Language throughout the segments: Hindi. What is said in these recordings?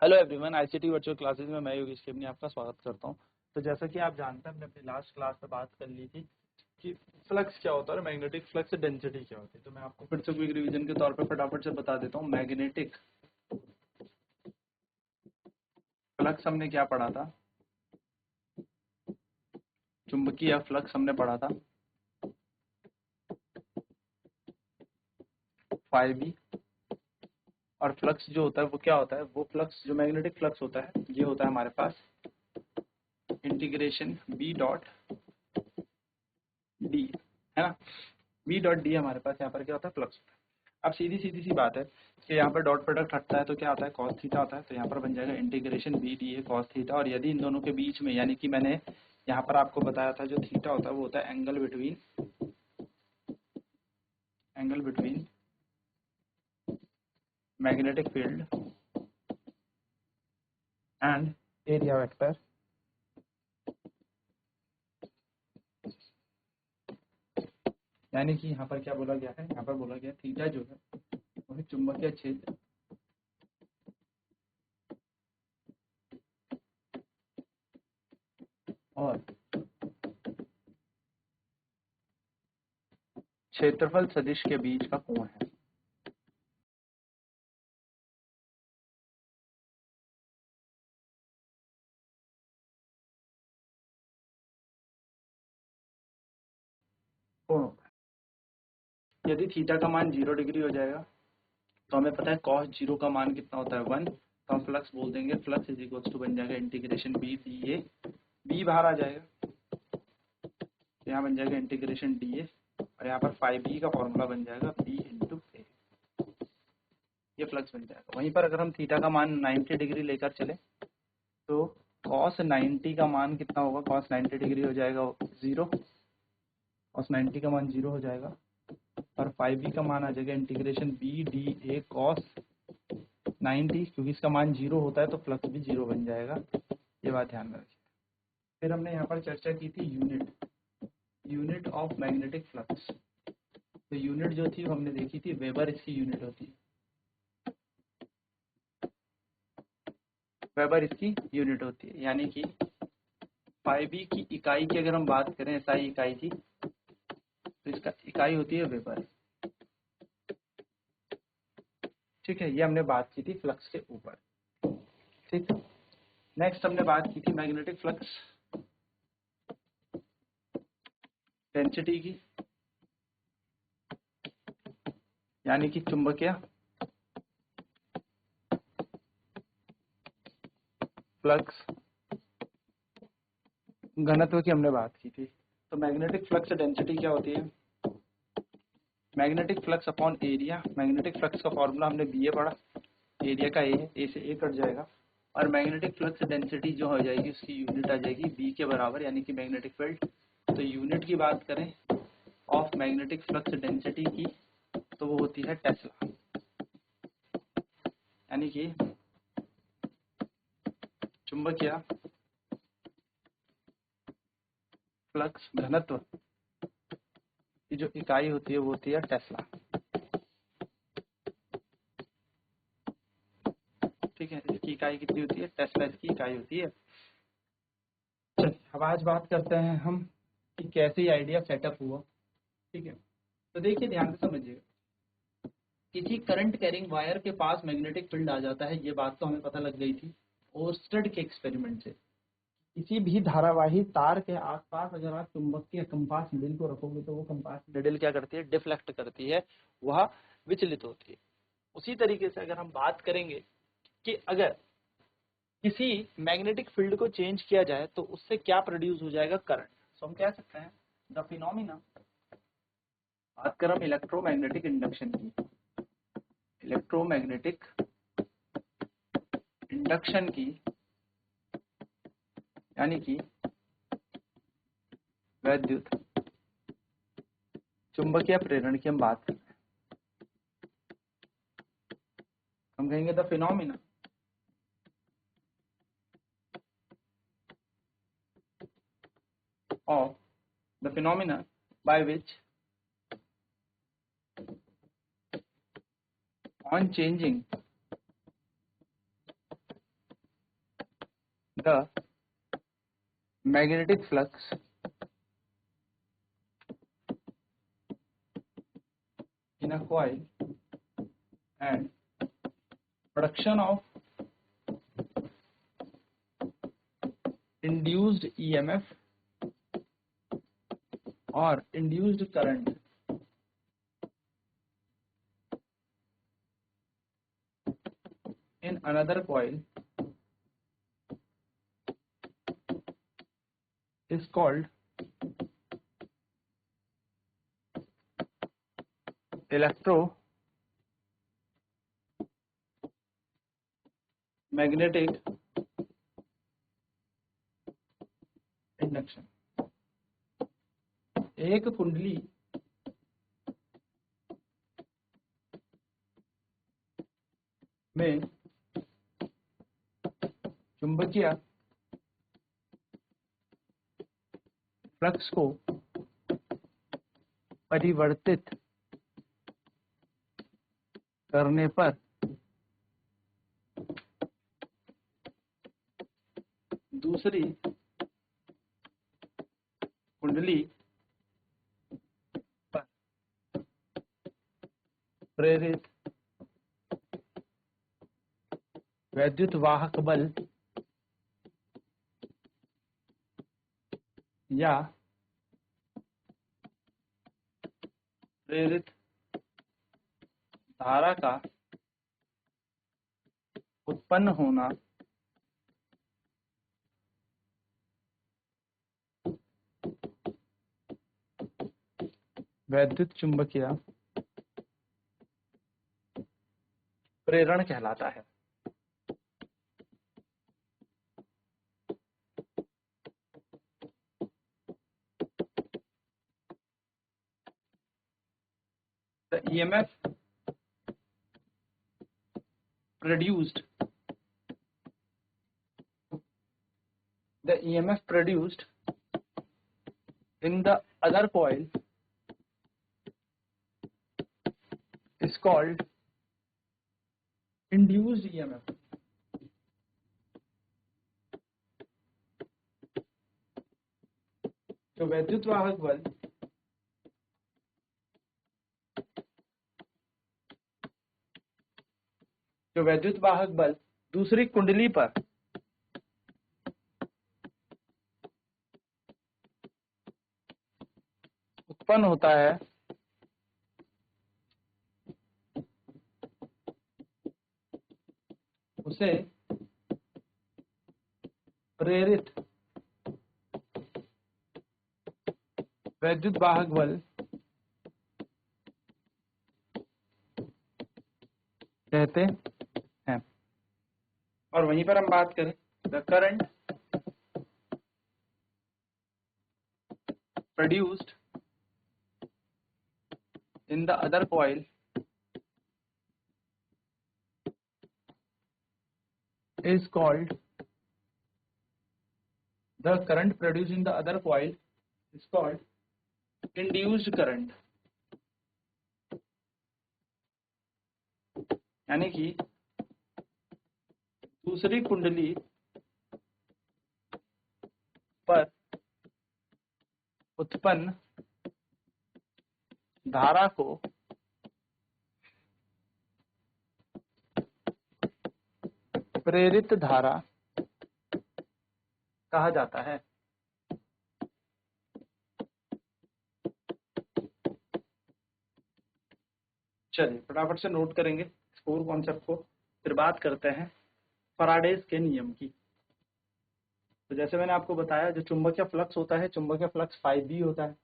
Hello everyone, ICT virtual classes में मैं योगेश केवनी आपका स्वागत करता हूं। तो जैसा कि आप जानते हैं, हमने अपनी लास्ट क्लास में बात कर ली थी कि फ्लक्स क्या होता है और मैग्नेटिक फ्लक्स डेंसिटी क्या होती है। तो मैं आपको फिर से क्विक रिवीजन के तौर पर फटाफट से बता देता हूं। मैग्नेटिक फ्लक्स हमने क्या पढ़ा था, चुंबकीय फ्लक्स हमने पढ़ा था फाई बी। और फ्लक्स जो होता है वो क्या होता है, वो फ्लक्स जो मैग्नेटिक फ्लक्स होता है ये होता है हमारे पास इंटीग्रेशन बी डॉट डी, है ना। बी डॉट डी हमारे पास यहाँ पर क्या होता है, फ्लक्स होता है। अब सीधी सीधी सी बात है कि यहाँ पर डॉट प्रोडक्ट हटता है तो क्या होता है, कॉस थीटा होता है। तो यहाँ पर बन जाएगा integration B D A cos theta. और यदि इन दोनों के बीच में, यानी कि मैंने यहाँ पर आपको बताया था जो थीटा होता है वो होता है angle between magnetic field and area vector. यानी कि यहाँ पर क्या बोला गया है, यहाँ पर बोला गया थीटा जो है वो है चुंबकीय क्षेत्र और क्षेत्रफल सदिश के बीच का कोण है। कोण होता है। यदि थीटा का मान 0 डिग्री हो जाएगा तो हमें पता है कॉस 0 का मान कितना होता है 1। तो हम फ्लक्स बोल देंगे, फ्लक्स इज इक्वल टू बन जाएगा integration B D A. B बाहर आ जाएगा तो यहाँ बन जाएगा इंटीग्रेशन डी ए। और यहाँ पर फाइव बी का फॉर्मूला बन जाएगा बी इंटू ए। ये फ्लक्स बन जाएगा। वहीं पर अगर हम थीटा का मान 90 डिग्री लेकर चले तो कॉस 90 का मान कितना होगा, कॉस 90 डिग्री हो जाएगा 0। कॉस 90 का मान 0 हो जाएगा और फाइव बी का मान आ जाएगा integration B D A cos 90। क्योंकि इसका मान 0 होता है तो फ्लक्स भी 0 बन जाएगा, ये बात ध्यान में रखिए। फिर हमने यहाँ पर चर्चा की थी यूनिट ऑफ मैग्नेटिक फ्लक्स। तो यूनिट जो थी वो हमने देखी थी वेबर, इसकी यूनिट होती है वेबर, इसकी यूनिट होती है। यानी कि फाइव बी की इकाई की अगर हम बात करें, एसआई इकाई की, तो इसका इकाई होती है वेबर। ठीक है, ये हमने बात की थी फ्लक्स के ऊपर। ठीक है, नेक्स्ट हमने बात की थी मैग्नेटिक फ्लक्स डेंसिटी की, यानी कि चुंबकीय फ्लक्स घनत्व की हमने बात की थी। तो मैग्नेटिक फ्लक्स डेंसिटी क्या होती है, magnetic flux upon area. Magnetic flux का फॉर्मूला हमने बी ए पढ़ा, एरिया का ए है, ए से ए कट जाएगा। और मैग्नेटिक फ्लक्स डेंसिटी जो हो जाएगी उसकी यूनिट आ जाएगी बी के बराबर, यानी कि मैग्नेटिक फील्ड। तो यूनिट की बात करें ऑफ मैग्नेटिक फ्लक्स डेंसिटी की तो वो होती है टेस्ला। यानी कि चुंबकीय फ्लक्स घनत्व की जो इकाई होती है वो होती है टेस्ला। ठीक है, इसकी इकाई कितनी होती है, टेस्ला इसकी इकाई होती है। चलिए अब आज बात करते हैं हम कि कैसे ये आइडिया सेटअप हुआ। ठीक है, तो देखिए ध्यान से समझिएगा, किसी करंट कैरिंग वायर के पास मैग्नेटिक फील्ड आ जाता है, ये बात तो हमें पता लग गई थी ओर्स्टेड के एक्सपेरिमेंट से। किसी भी धारावाही तार के आसपास अगर आप चुंबकीय कंपास निडल को रखोगे तो वो कंपास निडल क्या करती है, डिफ्लेक्ट करती है, वह विचलित होती है। उसी तरीके से अगर हम बात करेंगे कि अगर किसी मैग्नेटिक फील्ड को चेंज किया जाए तो उससे क्या प्रोड्यूस हो जाएगा, करंट। तो हम कह सकते हैं द फिनोमिना, बात कर हम इलेक्ट्रोमैग्नेटिक इंडक्शन की, इलेक्ट्रोमैग्नेटिक इंडक्शन की, यानी कि वैद्युत चुंबकीय प्रेरण की हम बात कर रहे हैं। हम कहेंगे the phenomena of the phenomena by which on changing the magnetic flux in a coil and production of induced EMF or induced current in another coil is called electromagnetic induction. एक कुंडली में चुंबकीय फ्लक्स को परिवर्तित करने पर दूसरी कुंडली पर प्रेरित वैद्युत वाहक बल या प्रेरित धारा का उत्पन्न होना वैद्युत चुंबकीय प्रेरण कहलाता है। The EMF produced in the other coil is called induced EMF। जो वैद्युत वाहक बल दूसरी कुंडली पर उत्पन्न होता है उसे प्रेरित वैद्युत वाहक बल कहते हैं। और वहीं पर हम बात करें the current produced in the other coil is called induced current। यानी कि दूसरी कुंडली पर उत्पन्न धारा को प्रेरित धारा कहा जाता है। चलिए फटाफट से नोट करेंगे कोर कॉन्सेप्ट को, फिर बात करते हैं फैराडेज के नियम की। तो जैसे मैंने आपको बताया जो चुंबकीय फ्लक्स होता है, चुंबकीय फ्लक्स φB होता है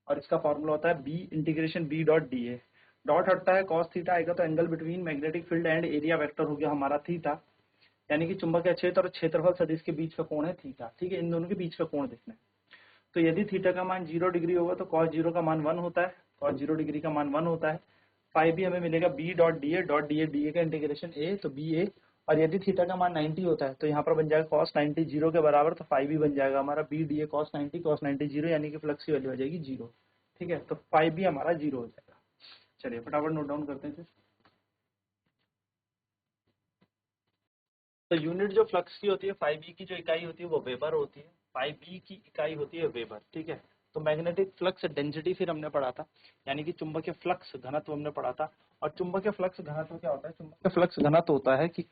और इसका फॉर्मूला होता है B integration B dot DA। Dot हटता है cos थीटा आएगा तो angle between magnetic field and area vector हो गया हमारा थीटा, यानी कि चुंबकीय क्षेत्र और क्षेत्रफल सदिश के बीच का कोण है थीटा। ठीक है, इन दोनों के बीच का कोण देखना है। तो यदि थीटा का मान 0 डिग्री होगा तो cos 0 का मान 1 होता है, cos 0 डिग्री का मान 1 होता है। φB हमें मिलेगा B डॉट DA का इंटीग्रेशन A तो BA, और यदि थीटा का मान 90 होता है तो यहाँ पर बन जाएगा cos 90 0 के बराबर, तो φB बन जाएगा हमारा B DA cos 90 0, यानी कि फ्लक्स की वैल्यू आ जाएगी 0। ठीक है, तो φB हमारा 0 हो जाएगा। चलिए फटाफट नोट डाउन करते हैं। तो यूनिट जो फ्लक्स की होती है, फाई बी की जो इकाई होती है वो वेबर होती है, फाई बी की इकाई होती है वेबर, ठीक है। तो मैग्नेटिक फ्लक्स डेंसिटी फिर हमने पढ़ा था, यानी कि चुंबकीय फ्लक्स घनत्व हमने पढ़ा था। और चुंबकीय फ्लक्स घनत्व क्या होता है? चुंबकीय फ्लक्स घनत्व होता है कि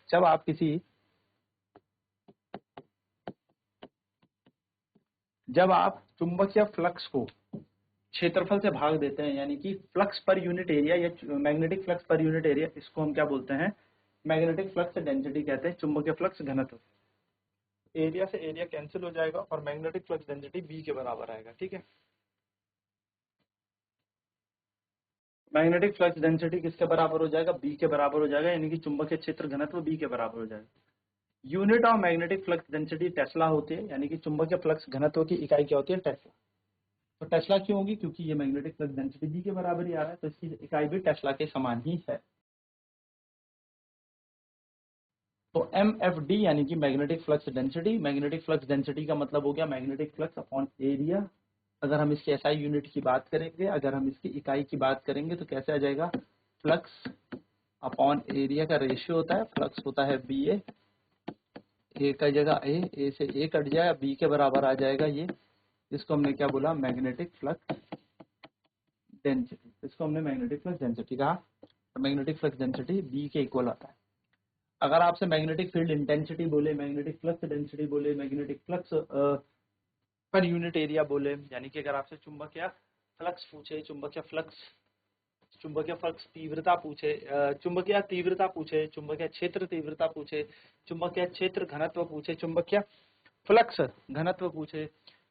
जब आप चुंबकीय फ्लक्स को क्षेत्रफल से भाग देते हैं, यानी कि फ्लक्स पर यूनिट एरिया या magnetic flux per unit area, इसको हम क्या बोलते हैं? मैग्नेटिक फ्लक्स डेंसिटी कहते हैं, चुंबकीय फ्लक्स घनत्व। एरिया से एरिया कैंसिल हो जाएगा और मैग्नेटिक फ्लक्स डेंसिटी बी के बराबर आएगा, ठीक है। मैग्नेटिक फ्लक्स डेंसिटी किसके बराबर हो जाएगा? बी के बराबर हो जाएगा, यानी कि चुंबकीय क्षेत्र घनत्व बी के बराबर हो जाएगा। Unit of magnetic flux density Tesla होती है, यानी कि चुंबकीय फ्लक्स घनत्व की इकाई क्या होती है? टेस्ला। तो टेस्ला क्यों होगी? क्योंकि ये मैग्नेटिक फ्लक्स डेंसिटी बी के बराबर ही आ रहा है, तो इसकी इकाई भी टेस्ला के समान ही है। तो MFD यानी कि magnetic flux density, magnetic flux density का मतलब हो गया मैग्नेटिक फ्लक्स अपॉन एरिया। अगर हम इसकी SI यूनिट की बात करेंगे, अगर हम इसकी इकाई की बात करेंगे तो कैसे आ जाएगा? फ्लक्स अपॉन एरिया का रेशियो होता है, फ्लक्स होता है BA, ए का जगह ए से ए कट जाए, बी के बराबर आ जाएगा ये। इसको हमने क्या बोला? Magnetic flux density. इसको हमने मैग्नेटिक फ्लक्स डेंसिटी कहा। तो मैग्नेटिक फ्लक्स डेंसिटी बी के इक्वल आता है। अगर आपसे मैग्नेटिक फील्ड इंटेंसिटी बोले, मैग्नेटिक फ्लक्स डेंसिटी बोले, magnetic flux per unit area बोले, यानी कि अगर आपसे चुंबकीय फ्लक्स पूछे, चुंबकीय फ्लक्स तीव्रता पूछे, चुंबकीय तीव्रता पूछे, चुंबकीय क्षेत्र तीव्रता पूछे, चुंबकीय क्षेत्र घनत्व पूछे, चुंबकीय फ्लक्स घनत्व पूछे,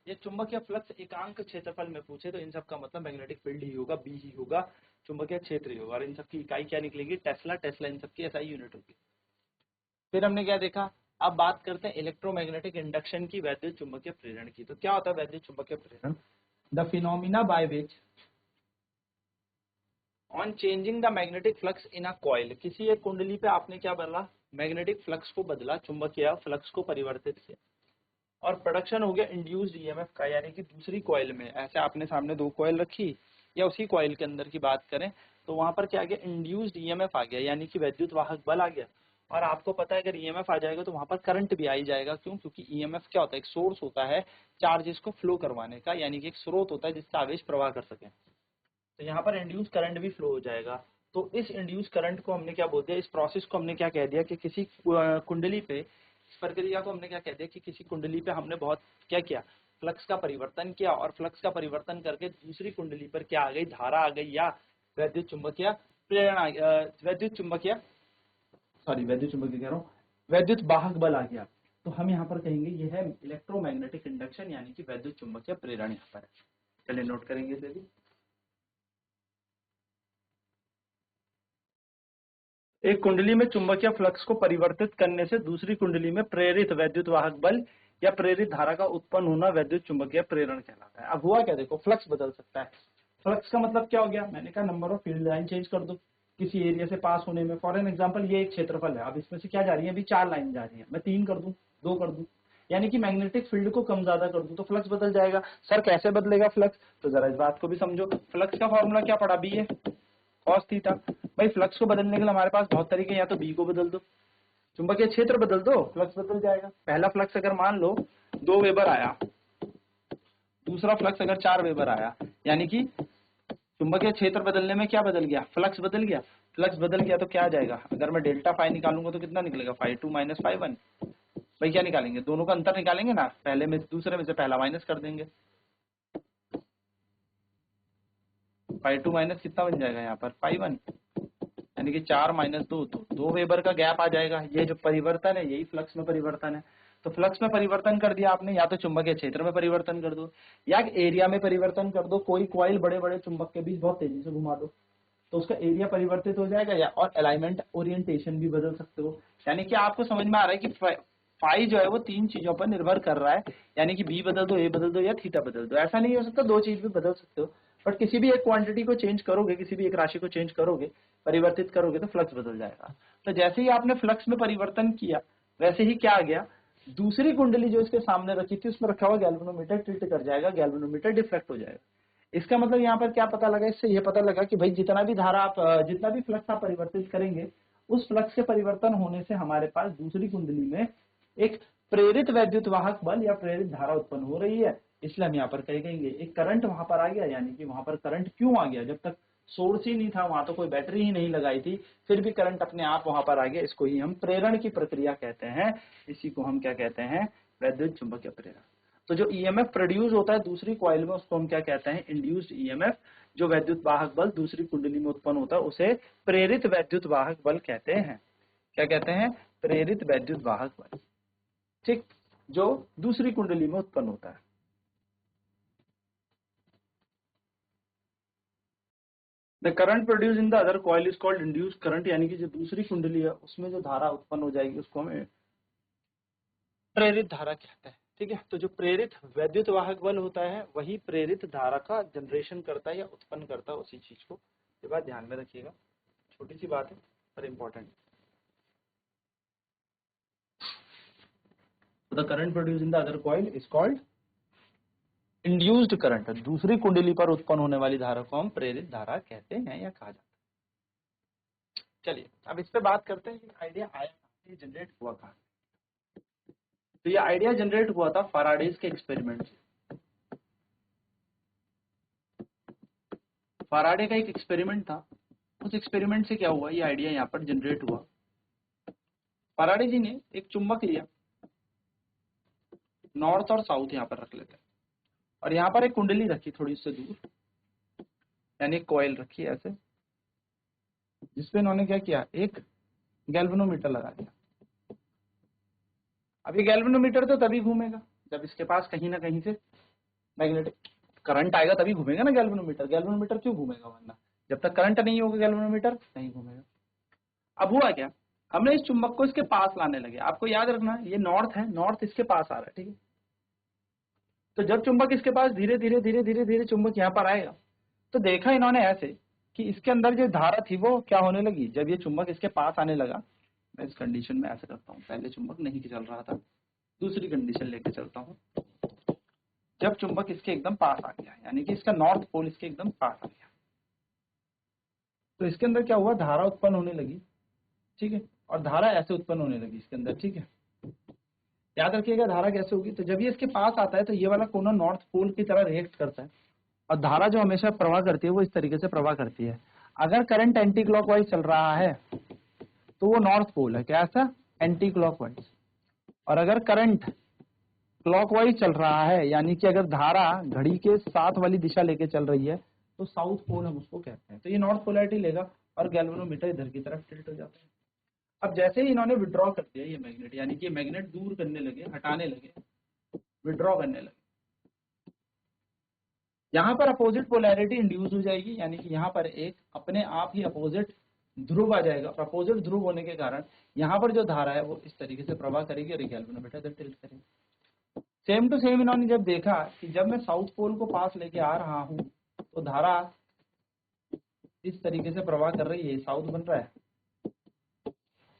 ये चुंबकीय फ्लक्स एकांक क्षेत्रफल में पूछे, तो इन सब का मतलब मैग्नेटिक फील्ड ही होगा, बी ही होगा, चुंबकीय क्षेत्र ही होगा। और इन सब की इकाई क्या निकलेगी? टेस्ला। टेस्ला इन सब की SI यूनिट होगी। फिर हमने क्या देखा? अब बात करते हैं इलेक्ट्रोमैग्नेटिक इंडक्शन की, वैद्युत चुंबकीय प्रेरण की। तो क्या होता है वैद्युत चुंबकीय प्रेरण? The phenomena by which on changing the magnetic flux in a coil, किसी एक कुंडली पे आपने क्या बदला? मैग्नेटिक फ्लक्स को बदला, चुंबकीय फ्लक्स को परिवर्तित किया, और प्रोडक्शन हो गया इंड्यूस्ड EMF का, यानी कि दूसरी कॉइल में। ऐसे आपने सामने दो कॉइल रखी, या उसी कॉइल के अंदर की बात करें तो वहां पर क्या आ गया? इंड्यूस्ड EMF आ गया, यानी कि वैद्युत वाहक बल आ गया। और आपको पता है अगर EMF आ जाएगा तो वहां पर करंट भी आ ही जाएगा। क्यों? क्योंकि EMF क्या होता है? एक सोर्स होता है चार्जेस को फ्लो करवाने का, यानी कि एक स्रोत होता है जिससे आवेश प्रवाह कर सके। तो यहाँ पर इंड्यूस करंट भी फ्लो हो जाएगा। तो इस इंड्यूस करंट को हमने क्या बोल दिया? इस प्रोसेस को हमने क्या कह दिया कि किसी कुंडली पे, इस प्रक्रिया को हमने क्या कह दिया कि किसी कुंडली पे हमने बहुत क्या किया? फ्लक्स का परिवर्तन किया, और फ्लक्स का परिवर्तन करके दूसरी कुंडली पर क्या आ गई? धारा आ गई, या वैद्युत चुंबकीय प्रेरणा, वैद्युत चुंबकीय कह रहा हूँ, वैद्युत वाहक बल आ गया। तो हम यहाँ पर कहेंगे ये है इलेक्ट्रोमैग्नेटिक इंडक्शन, यानी कि वैद्युत चुंबकीय प्रेरण यहाँ पर है। चलिए नोट करेंगे इसे भी। एक कुंडली में चुंबकीय फ्लक्स को परिवर्तित करने से दूसरी कुंडली में प्रेरित वैद्युत वाहक बल या प्रेरित धारा का उत्पन्न होना वैद्युत चुंबकीय प्रेरण कहलाता है। अब हुआ क्या? देखो, फ्लक्स बदल सकता है। फ्लक्स का मतलब क्या हो गया? मैंने कहा number of field line change कर दो किसी एरिया से पास होने में। फॉर एन एग्जांपल, ये एक क्षेत्रफल है, अब इसमें से क्या जा रही है? अभी 4 लाइन जा रही है, मैं 3 कर दूं, 2 कर दूं, यानी कि मैग्नेटिक फील्ड को कम ज्यादा कर दूं तो फ्लक्स बदल जाएगा। सर कैसे बदलेगा फ्लक्स? तो जरा इस बात को भी समझो। फ्लक्स का फॉर्मूला क्या पढ़ा? बी है कॉस थीटा। भाई फ्लक्स को बदलने के लिए हमारे पास बहुत तरीके, या तो बी को बदल दो, चुंबकीय क्षेत्र बदल दो, फ्लक्स बदल जाएगा। पहला फ्लक्स अगर मान लो 2 वेबर आया, दूसरा फ्लक्स अगर 4 वेबर आया, यानी कि चुंबकीय क्षेत्र बदलने में क्या बदल गया? फ्लक्स बदल गया। फ्लक्स बदल गया तो क्या आ जाएगा? अगर मैं डेल्टा फाई निकालूंगा तो कितना निकलेगा? φ2 माइनस φ1। भाई क्या निकालेंगे? दोनों का अंतर निकालेंगे ना, पहले में दूसरे में से पहला माइनस कर देंगे। φ2 माइनस कितना बन जाएगा यहाँ पर? φ1, यानी कि 4 माइनस 2, तो 2 वेबर का गैप आ जाएगा। ये जो परिवर्तन है यही फ्लक्स में परिवर्तन है। तो फ्लक्स में परिवर्तन कर दिया आपने, या तो चुंबकीय क्षेत्र में परिवर्तन कर दो या एरिया में परिवर्तन कर दो। कोई कॉइल बड़े बड़े चुंबक के बीच बहुत तेजी से घुमा दो तो उसका एरिया परिवर्तित हो जाएगा, या और अलाइनमेंट ओरिएंटेशन भी बदल सकते हो। यानी कि आपको समझ में आ रहा है कि फाई जो है वो 3 चीजों पर निर्भर कर रहा है, यानी कि बी बदल दो, ए बदल दो, या थीटा बदल दो। ऐसा नहीं हो सकता 2 चीज भी बदल सकते हो, बट किसी भी एक क्वांटिटी को चेंज करोगे, किसी भी एक राशि को चेंज करोगे, परिवर्तित करोगे तो फ्लक्स बदल जाएगा। तो जैसे ही आपने फ्लक्स में परिवर्तन किया, वैसे ही क्या आ गया? दूसरी कुंडली जो इसके सामने रखी थी उसमें रखा हुआ गैल्वेनोमीटर टिल्ट कर जाएगा, गैल्वेनोमीटर डिफ्लेक्ट हो जाएगा। इसका मतलब यहाँ पर क्या पता लगा? इससे यह पता लगा कि भाई जितना भी धारा आप जितना भी फ्लक्स आप परिवर्तित करेंगे, उस फ्लक्स के परिवर्तन होने से हमारे पास दूसरी कुंडली में एक प्रेरित वैद्युत वाहक बल या प्रेरित धारा उत्पन्न हो रही है। इसलिए हम यहाँ पर कहेंगे एक करंट वहां पर आ गया, यानी कि वहां पर करंट क्यों आ गया, जब तक सोर्स ही नहीं था, वहां तो कोई बैटरी ही नहीं लगाई थी, फिर भी करंट अपने आप वहां पर आ गया। इसको ही हम प्रेरण की प्रक्रिया कहते हैं। इसी को हम क्या कहते हैं, वैद्युत चुंबकीय प्रेरण। तो जो ईएमएफ प्रोड्यूस होता है दूसरी कॉइल में, उसको हम क्या कहते हैं, इंड्यूस्ड ईएमएफ। जो वैद्युत वाहक बल दूसरी कुंडली में उत्पन्न होता है उसे प्रेरित वैद्युत वाहक बल कहते हैं। क्या कहते हैं, प्रेरित वैद्युत वाहक बल, ठीक, जो दूसरी कुंडली में उत्पन्न होता है। The current produce in the other coil is called induced current, यानी कि जो दूसरी कुंडली है उसमें जो धारा उत्पन्न हो जाएगी उसको हमें प्रेरित धारा कहते हैं। ठीक है, तो जो प्रेरित वैद्युत वाहक बल होता है वही प्रेरित धारा का जनरेशन करता है या उत्पन्न करता है, उसी चीज को। ये बात ध्यान में रखिएगा, छोटी सी बात है पर important. The current produce in the other coil is called induced current. दूसरी कुंडली पर उत्पन्न होने वाली धारा को हम प्रेरित धारा कहते हैं या कहा जाता है। चलिए अब इस पे बात करते हैं, आइडिया आया, जनरेट हुआ कहाँ। तो ये आइडिया जनरेट हुआ था फैराडेज के एक्सपेरिमेंट से। फैराडे का एक एक्सपेरिमेंट था, उस एक्सपेरिमेंट से क्या हुआ, ये आइडिया यहाँ पर जनरेट हुआ। फैराडे जी ने एक चुंबक लिया, नॉर्थ और साउथ यहाँ पर रख लेते हैं, और यहाँ पर एक कुंडली रखी थोड़ी से दूर, यानी एक कॉइल रखी ऐसे, जिसपे इन्होंने क्या किया, एक गैल्वेनोमीटर लगा दिया। अब ये गैल्वेनोमीटर तो तभी घूमेगा जब इसके पास कहीं ना कहीं से मैग्नेटिक करंट आएगा, तभी घूमेगा ना गैल्वेनोमीटर। गैल्वेनोमीटर क्यों घूमेगा, वरना जब तक करंट नहीं होगा गैल्वेनोमीटर नहीं घूमेगा। अब हुआ क्या, हमने इस चुंबक को इसके पास लाने लगे। आपको याद रखना ये नॉर्थ है, नॉर्थ इसके पास आ रहा है, ठीक है। तो जब चुंबक इसके पास धीरे धीरे धीरे धीरे धीरे चुंबक यहाँ पर आएगा, तो देखा इन्होंने ऐसे कि इसके अंदर जो धारा थी वो क्या होने लगी, जब ये चुंबक इसके पास आने लगा। मैं इस कंडीशन में ऐसा करता हूँ, पहले चुंबक नहीं चल रहा था, दूसरी कंडीशन लेके चलता हूँ। जब चुंबक इसके एकदम पास आ गया, यानी कि इसका नॉर्थ पोल इसके एकदम पास आ गया, तो इसके अंदर क्या हुआ, धारा उत्पन्न होने लगी, ठीक है। और धारा ऐसे उत्पन्न होने लगी इसके अंदर, ठीक है। याद रखिएगा धारा कैसे होगी, तो जब ये इसके पास आता है तो ये वाला कोना नॉर्थ पोल की तरह रिएक्ट करता है, और धारा जो हमेशा प्रवाह करती है वो इस तरीके से प्रवाह करती है। अगर करंट एंटी क्लॉकवाइज चल रहा है तो वो नॉर्थ पोल है, कैसा, एंटी क्लॉकवाइज। और अगर करंट क्लॉकवाइज चल रहा है, यानी कि अगर धारा घड़ी के साथ वाली दिशा लेके चल रही है, तो साउथ पोल हम उसको कहते हैं। तो ये नॉर्थ पोलैरिटी लेगा और गैल्वेनोमीटर इधर की तरफ टिल्ट हो जाता है। अब जैसे ही इन्होंने विड्रॉ कर दिया ये मैग्नेट, यानी कि मैग्नेट दूर करने लगे, हटाने लगे, विड्रॉ करने लगे, यहाँ पर अपोजिट पोलैरिटी इंड्यूस हो जाएगी, यानी कि यहाँ पर एक अपने आप ही अपोजिट ध्रुव आ जाएगा। और अपोजिट ध्रुव होने के कारण यहाँ पर जो धारा है वो इस तरीके से प्रवाह करेगी और गैल्वेनोमीटर इधर टिल्ट करेगी। सेम टू सेम इन्होंने जब देखा कि जब मैं साउथ पोल को पास लेके आ रहा हूँ तो धारा इस तरीके से प्रवाह कर रही है, साउथ बन रहा है,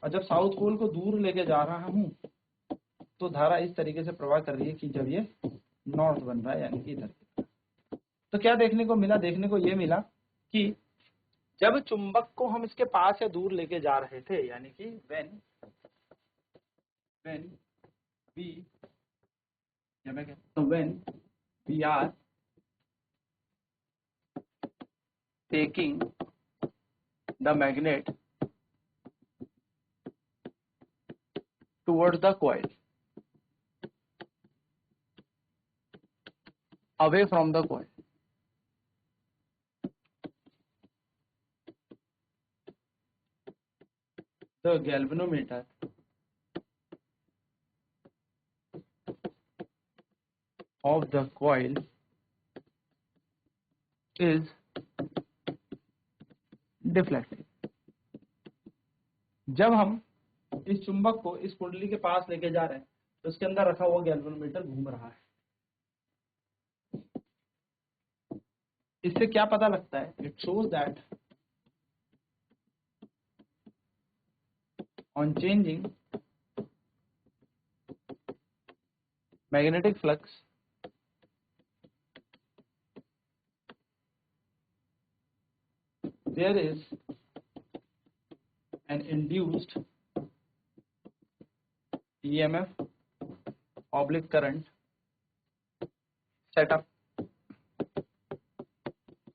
और जब साउथ पोल को दूर लेके जा रहा हूँ तो धारा इस तरीके से प्रवाह कर रही है कि जब ये नॉर्थ बन रहा है, यानी कि इधर। तो क्या देखने को मिला, देखने को ये मिला कि जब चुंबक को हम इसके पास या दूर लेके जा रहे थे, यानी कि when we are taking the magnet towards the coil, away from the coil, the galvanometer of the coil is deflecting। जब हम इस चुंबक को इस कुंडली के पास लेके जा रहे हैं तो उसके अंदर रखा हुआ गैल्वेनोमीटर घूम रहा है। इससे क्या पता लगता है, it shows that on changing magnetic flux there is an induced EMF oblique current set up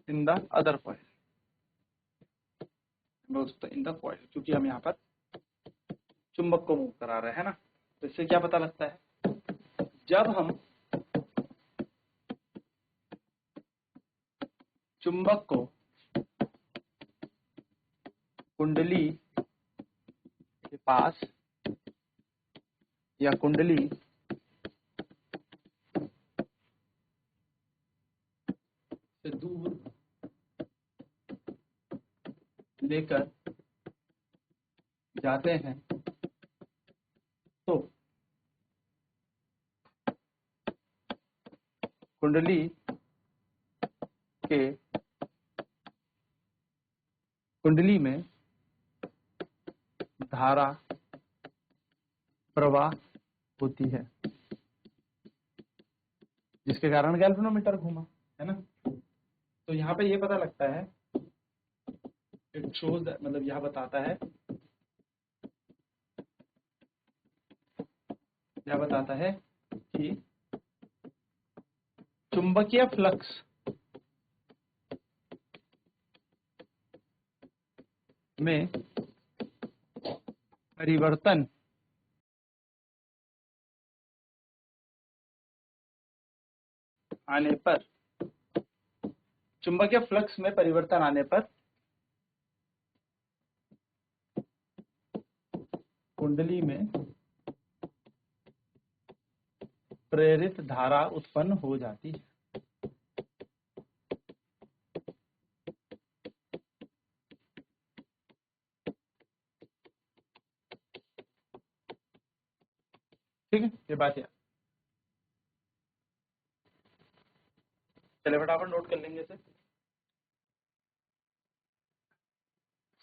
in the other coil, बोल सकते इन द कॉइल, क्योंकि हम यहाँ पर चुंबक को मूव करा रहे हैं ना। तो इससे क्या पता लगता है, जब हम चुंबक को कुंडली के पास या कुंडली से दूर लेकर जाते हैं तो कुंडली में धारा प्रवाह होती है, जिसके कारण गैल्वेनोमीटर घूमा, है ना। तो यहाँ पे ये पता लगता है, इट शोज, मतलब यह बताता है कि चुंबकीय फ्लक्स में परिवर्तन आने पर, चुंबकीय फ्लक्स में परिवर्तन आने पर कुंडली में प्रेरित धारा उत्पन्न हो जाती है। ठीक है, ये बात याद, चले फटाफट नोट कर लेंगे इसे।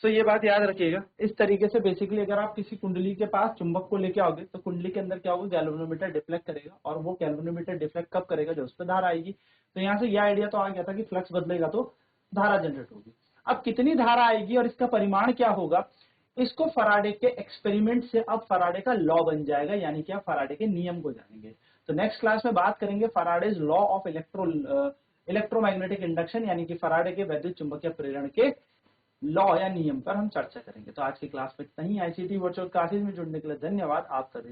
तो ये बात याद रखिएगा, इस तरीके से बेसिकली अगर आप किसी कुंडली के पास चुंबक को लेके आओगे तो कुंडली के अंदर क्या होगा, गैल्वेनोमीटर डिफ्लेक्ट करेगा, और वो गैल्वेनोमीटर डिफ्लेक्ट कब करेगा, जब उस पर धारा आएगी। तो यहाँ से यह आइडिया तो आ गया था कि फ्लक्स बदलेगा तो धारा जनरेट होगी। अब कितनी धारा आएगी और इसका परिमाण क्या होगा, इसको फराडे के एक्सपेरिमेंट से अब फराडे का लॉ बन जाएगा, यानी कि आप फराडे के नियम को जानेंगे। तो नेक्स्ट क्लास में बात करेंगे फराडेज लॉ ऑफ इलेक्ट्रोमैग्नेटिक इंडक्शन, यानी कि फराडे के वैद्युत चुंबकीय प्रेरण के लॉ या नियम पर हम चर्चा करेंगे। तो आज की क्लास में इतना ही। आईसीटी वर्चुअल क्लासेज में जुड़ने के लिए धन्यवाद आप सभी।